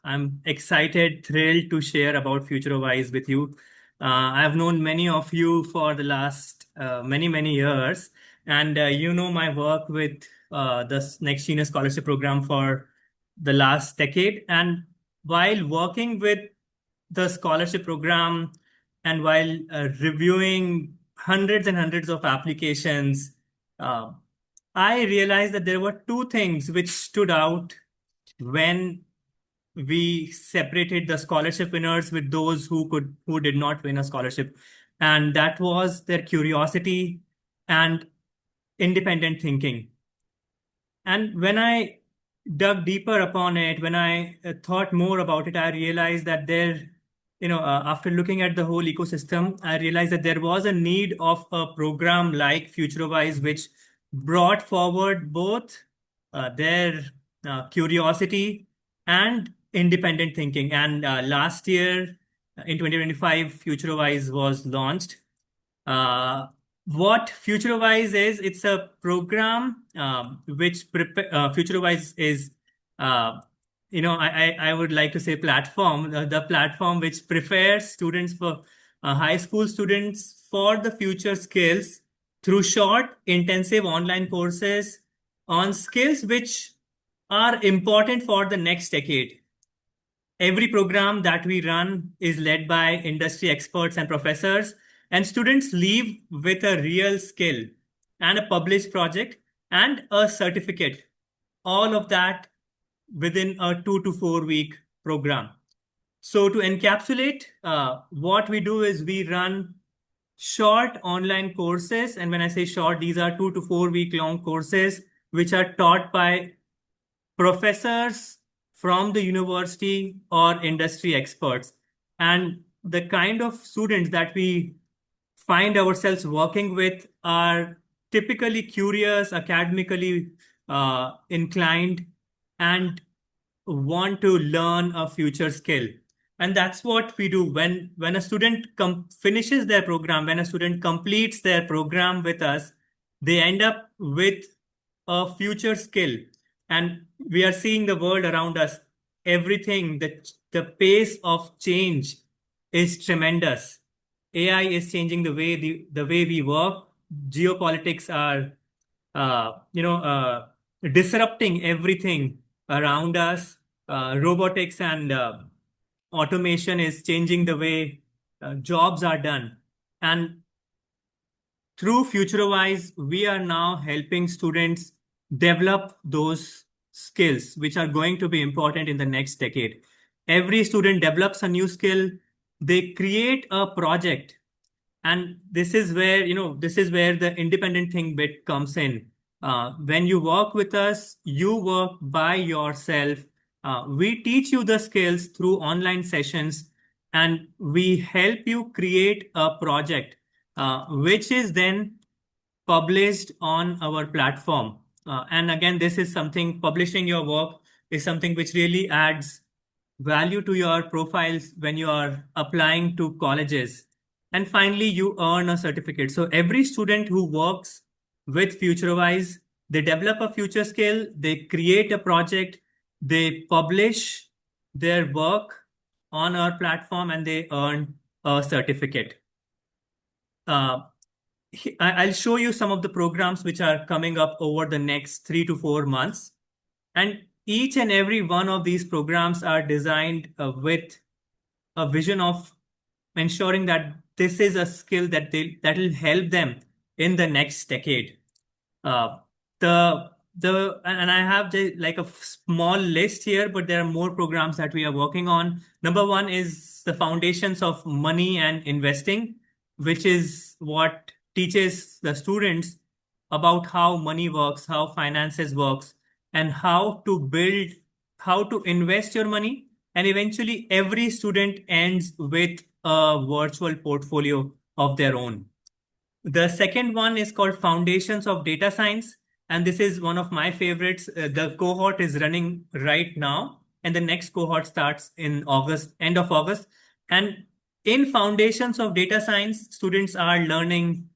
I'm excited, thrilled to share about Futurowise with you. I've known many of you for the last many years, and you know my work with the Next Genius Scholarship Program for the last decade. And while working with the scholarship program and while reviewing hundreds and hundreds of applications, uh, I realized that there were two things which stood out when we separated the scholarship winners with those who did not win a scholarship, and that was their curiosity and independent thinking. And when I dug deeper upon it, when I thought more about it, I realized that after looking at the whole ecosystem, I realized that there was a need of a program like Futurowise, which brought forward both their curiosity and independent thinking. And last year, in 2025, Futurowise was launched. Uh, what Futurowise is, it's a program which Futurowise is, I would like to say platform, the platform which prepares students for high school students for the future skills through short, intensive online courses on skills which are important for the next decade. Every program that we run is led by industry experts and professors, and students leave with a real skill and a published project and a certificate. All of that within a 2 to 4 week program. So, to encapsulate, what we do is we run short online courses. And when I say short, these are 2 to 4 week long courses which are taught by professors from the university or industry experts. And the kind of students that we find ourselves working with are typically curious, academically inclined, and want to learn a future skill. And that's what we do when a student finishes their program, when a student completes their program with us, they end up with a future skill. And we are seeing the world around us, everything, the pace of change is tremendous. AI is changing the way we work. Geopolitics are disrupting everything around us. Robotics and automation is changing the way jobs are done. And through Futurowise, we are now helping students develop those skills which are going to be important in the next decade. Every student develops a new skill, they create a project. And this is where the independent thing bit comes in. When you work with us, you work by yourself. We teach you the skills through online sessions, and we help you create a project, which is then published on our platform. And again, this is something, publishing your work is something which really adds value to your profiles when you are applying to colleges. And finally, you earn a certificate. So every student who works with Futurowise, they develop a future skill, they create a project, they publish their work on our platform, and they earn a certificate. I'll show you some of the programs which are coming up over the next 3 to 4 months. And each and every one of these programs are designed with a vision of ensuring that this is a skill that will help them in the next decade. Uh, and I have like a small list here, but there are more programs that we are working on. Number one is the foundations of money and investing, which is what teaches the students about how money works, how finances works, and how to invest your money. And eventually, every student ends with a virtual portfolio of their own. The second one is called Foundations of Data Science. And this is one of my favorites. The cohort is running right now, and the next cohort starts in August, end of August. And in Foundations of Data Science, students are learning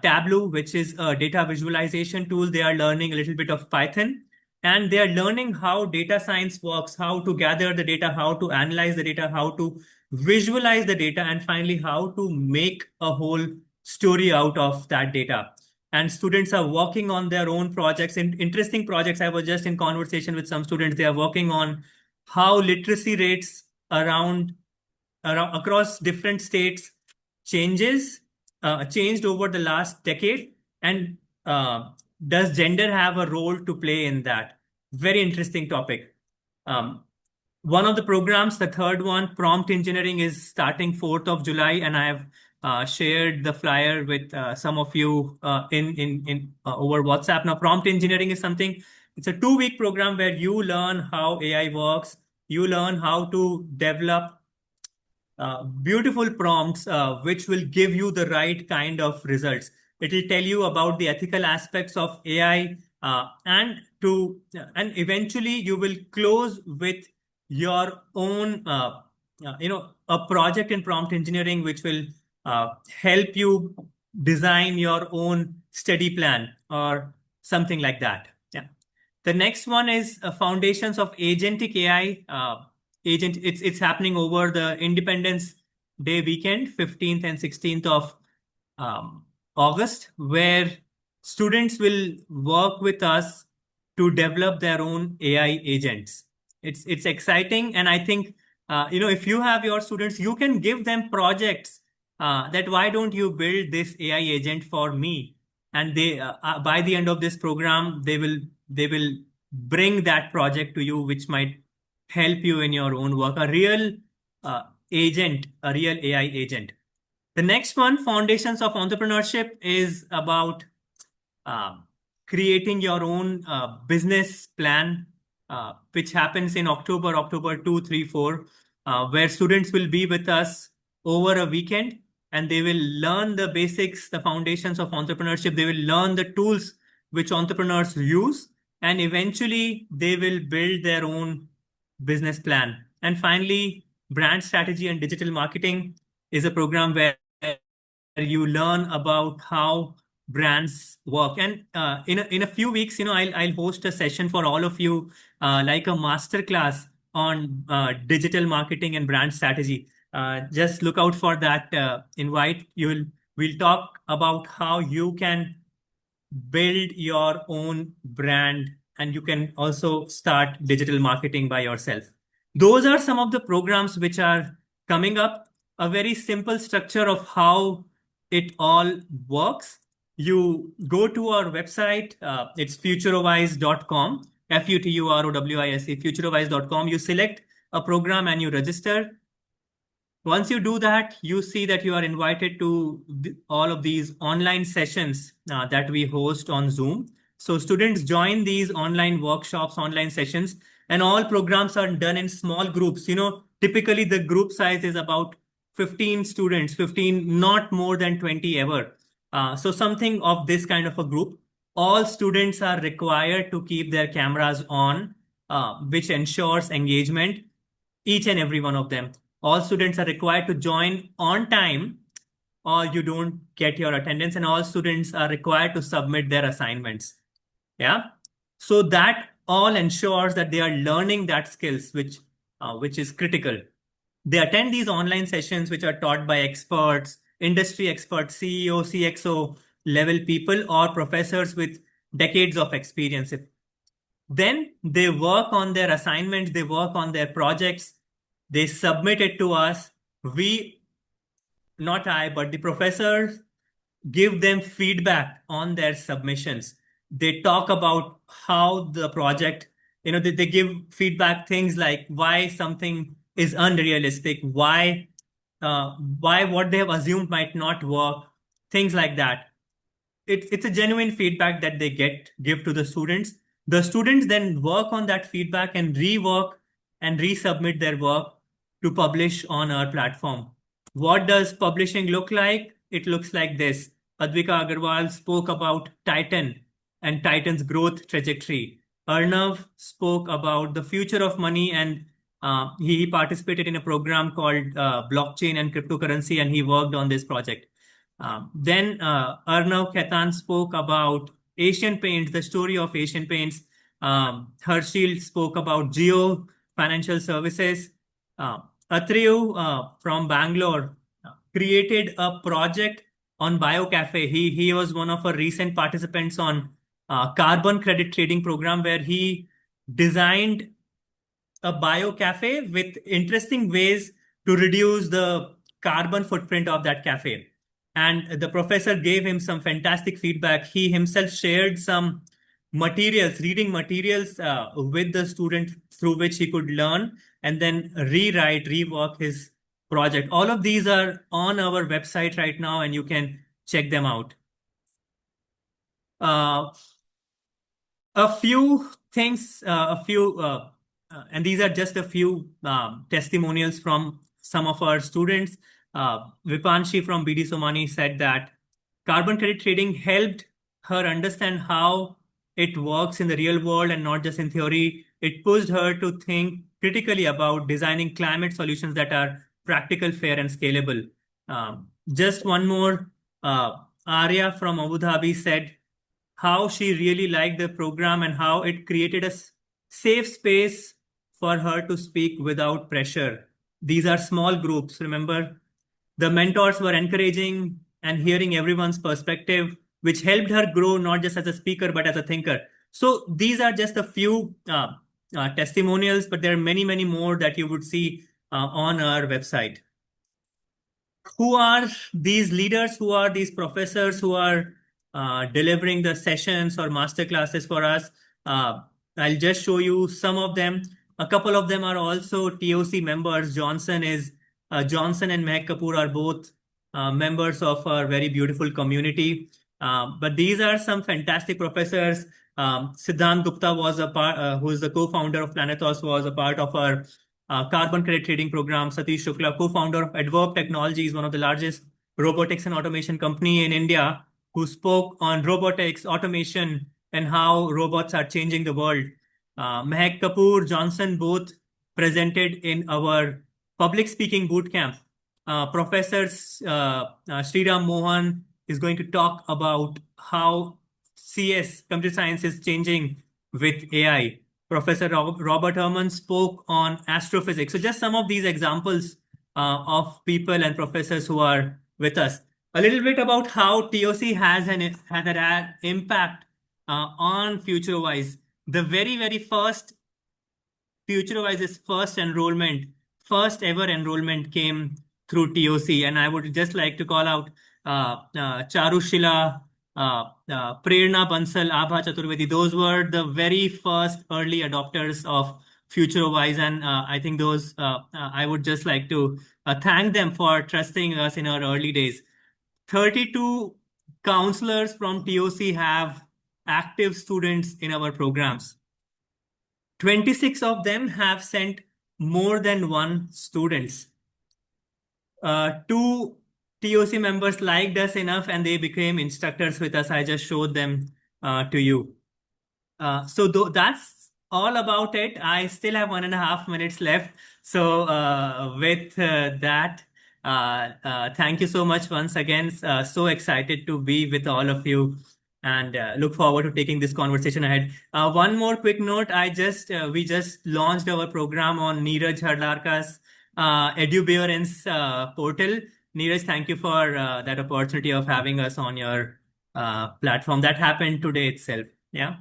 Tableau, which is a data visualization tool. They are learning a little bit of Python. and they are learning how data science works, how to gather the data, how to analyze the data, how to visualize the data, and finally how to make a whole story out of that data. And students are working on their own projects, interesting projects. I was just in conversation with some students. They are working on how literacy rates around across different states changed over the last decade, and uh, does gender have a role to play in that? Very interesting topic. One of the programs, the third one, prompt engineering, is starting 4th of July, and I have shared the flyer with some of you in over WhatsApp. Now, prompt engineering is something. It's a 2-week program where you learn how AI works. You learn how to develop beautiful prompts which will give you the right kind of results. It will tell you about the ethical aspects of AI, and eventually you will close with your own a project in prompt engineering which will help you design your own study plan or something like that. Yeah. The next one is foundations of agentic AI. It's happening over the Independence Day weekend, 15th and 16th of um, August, where students will work with us to develop their own AI agents. It's exciting, and I think if you have your students, you can give them projects that why don't you build this AI agent for me? And they by the end of this program, they will bring that project to you, which might help you in your own work. A real uh, a real AI agent. The next one, Foundations of Entrepreneurship, is about um, creating your own business plan, which happens in October 2, 3, 4, where students will be with us over a weekend, and they will learn the basics, the foundations of entrepreneurship. They will learn the tools which entrepreneurs use, and eventually they will build their own business plan. And finally, brand strategy and digital marketing is a program where you learn about how brands work. And in a few weeks, I'll host a session for all of you, like a masterclass on digital marketing and brand strategy. Just look out for that invite. We'll talk about how you can build your own brand, and you can also start digital marketing by yourself. Those are some of the programs which are coming up. A very simple structure of how it all works. You go to our website, it's futurowise.com, futurowise, futurowise.com. You select a program and you register. Once you do that, you see that you are invited to all of these online sessions that we host on Zoom. So students join these online workshops, online sessions, and all programs are done in small groups. Typically the group size is about 15 students, 15, not more than 20 ever. So something of this kind of a group. All students are required to keep their cameras on, which ensures engagement, each and every one of them. All students are required to join on time, or you don't get your attendance, and all students are required to submit their assignments. Yeah. So that all ensures that they are learning that skills, which is critical. They attend these online sessions, which are taught by experts, industry experts, CEO, CXO level people, or professors with decades of experience. Then they work on their assignments, they work on their projects, they submit it to us. We, not I, but the professors give them feedback on their submissions. They talk about how the project, they give feedback, things like why something is unrealistic, why what they have assumed might not work, things like that. It's a genuine feedback that they give to the students. The students then work on that feedback and rework and resubmit their work to publish on our platform. What does publishing look like? It looks like this. Advika Agarwal spoke about Titan and Titan's growth trajectory. Arnav spoke about the future of money, and he participated in a program called blockchain and cryptocurrency, and he worked on this project. Then Arnav Khaitan spoke about Asian Paints, the story of Asian Paints. Hershel spoke about Geo Financial Services. Atriyu from Bangalore created a project on BioCafe. He was one of our recent participants on carbon credit trading program where he designed a bio cafe with interesting ways to reduce the carbon footprint of that cafe. And the professor gave him some fantastic feedback. He himself shared some materials, reading materials with the student through which he could learn and then rewrite, rework his project. All of these are on our website right now, and you can check them out. Uh, a few things, and these are just a few testimonials from some of our students. Vipanshi from BD Somani said that carbon credit trading helped her understand how it works in the real world and not just in theory. It pushed her to think critically about designing climate solutions that are practical, fair, and scalable. Just one more, Arya from Abu Dhabi said how she really liked the program and how it created a safe space for her to speak without pressure. These are small groups, remember? The mentors were encouraging and hearing everyone's perspective, which helped her grow not just as a speaker but as a thinker. So these are just a few testimonials, but there are many, many more that you would see on our website. Who are these leaders? Who are these professors who are delivering the sessions or master classes for us? Uh, I'll just show you some of them. A couple of them are also TOC members. Johnson and Mehak Kapoor are both members of our very beautiful community. But these are some fantastic professors. Siddhant Gupta was a part, who is the co-founder of Planetos, was a part of our carbon credit trading program. Satish Shukla, co-founder of Adverb Technologies, one of the largest robotics and automation company in India, who spoke on robotics, automation, and how robots are changing the world. Mehak Kapoor, Johnson, both presented in our public speaking boot camp. Professor Sriram Mohan is going to talk about how CS, computer science, is changing with AI. Professor Robert Herman spoke on astrophysics. So just some of these examples of people and professors who are with us. A little bit about how TOC has had an impact on Futurowise. The very, very first Futurowise's first ever enrollment came through TOC. And I would just like to call out Charu Shila, Prerna Bansal, Abha Chaturvedi. Those were the very first early adopters of Futurowise. And I think I would just like to thank them for trusting us in our early days. 32 counselors from TOC have active students in our programs. 26 of them have sent more than one students. Two TOC members liked us enough and they became instructors with us. I just showed them to you. That's all about it. I still have 1.5 minutes left. So with that, thank you so much once again. So excited to be with all of you and look forward to taking this conversation ahead. One more quick note. We just launched our program on Neeraj Harlarka's EduBearance portal. Neeraj, thank you for that opportunity of having us on your platform. That happened today itself. Yeah.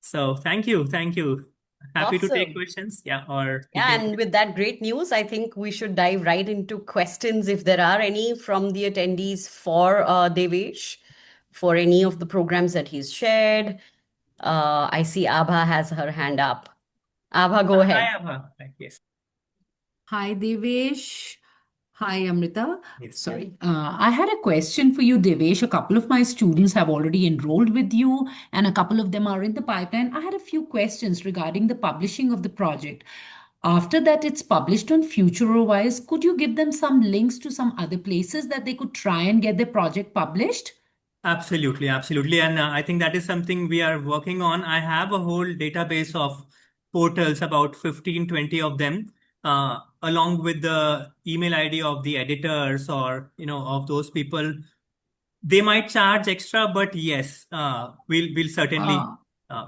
So thank you. Thank you. Happy to take Awesome. questions. Yeah. Or you Yeah, can. and with that great news, I think we should dive right into questions if there are any from the attendees for Devesh for any of the programs that he's shared. I see Abha has her hand up. Abha, go Hi, ahead. Abha. Right, yes. Hi, Devesh. Hi, Amrita. Yes. Sorry. I had a question for you, Devesh. A couple of my students have already enrolled with you, and a couple of them are in the pipeline. I had a few questions regarding the publishing of the project. After that, it's published on Futurowise. Could you give them some links to some other places that they could try and get their project published? Absolutely, absolutely. And I think that is something we are working on. I have a whole database of portals, about 15, 20 of them, along with the email ID of the editors or, of those people. They might charge extra, but yes, we'll certainly Ah.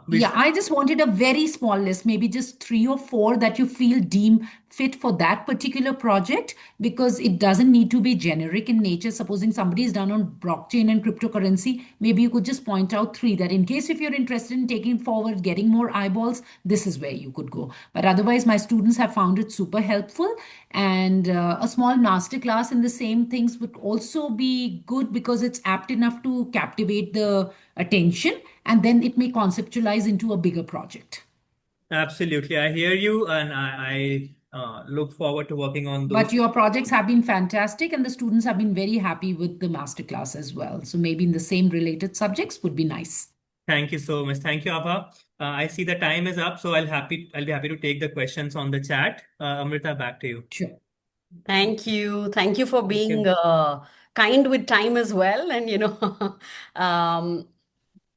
Which Yeah, I just wanted a very small list, maybe just 3 or 4 that you feel deem fit for that particular project, because it doesn't need to be generic in nature. Supposing somebody is done on blockchain and cryptocurrency, maybe you could just point out 3 that in case if you're interested in taking forward, getting more eyeballs, this is where you could go. But otherwise, my students have found it super helpful. And a small masterclass in the same things would also be good because it's apt enough to captivate the attention, and then it may conceptualize into a bigger project. absolutely, I hear you, and I look forward to working on those. But your projects have been fantastic, and the students have been very happy with the masterclass as well. So maybe in the same related subjects would be nice. Thank you so much. Thank you, Abha. I see the time is up, so I'll be happy to take the questions on the chat. Amrita, back to you. Sure. Thank you. Thank you for Thank being you. kind with time as well. And, um,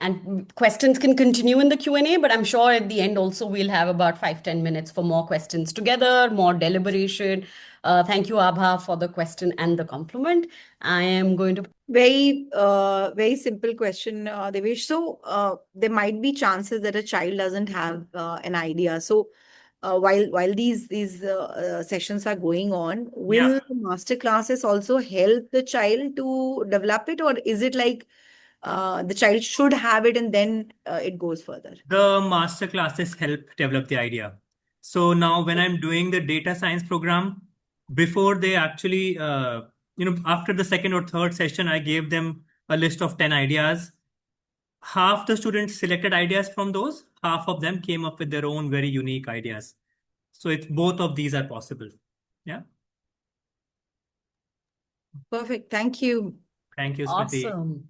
and questions can continue in the Q&A, but I'm sure at the end also we'll have about 5-10 minutes for more questions together, more deliberation. Thank you, Abha, for the question and the compliment. I am going to Very simple question, Devesh. So there might be chances that a child doesn't have an idea. So while these sessions are going on, Yeah. will the master classes also help the child to develop it, or is it like the child should have it and then it goes further? The master classes help develop the idea. So now when I'm doing the data science program, before they actually, after the second or third session, I gave them a list of 10 ideas. Half the students selected ideas from those, half of them came up with their own very unique ideas. So it's both of these are possible. Yeah. Perfect. Thank you. Thank you, Smriti. awesome.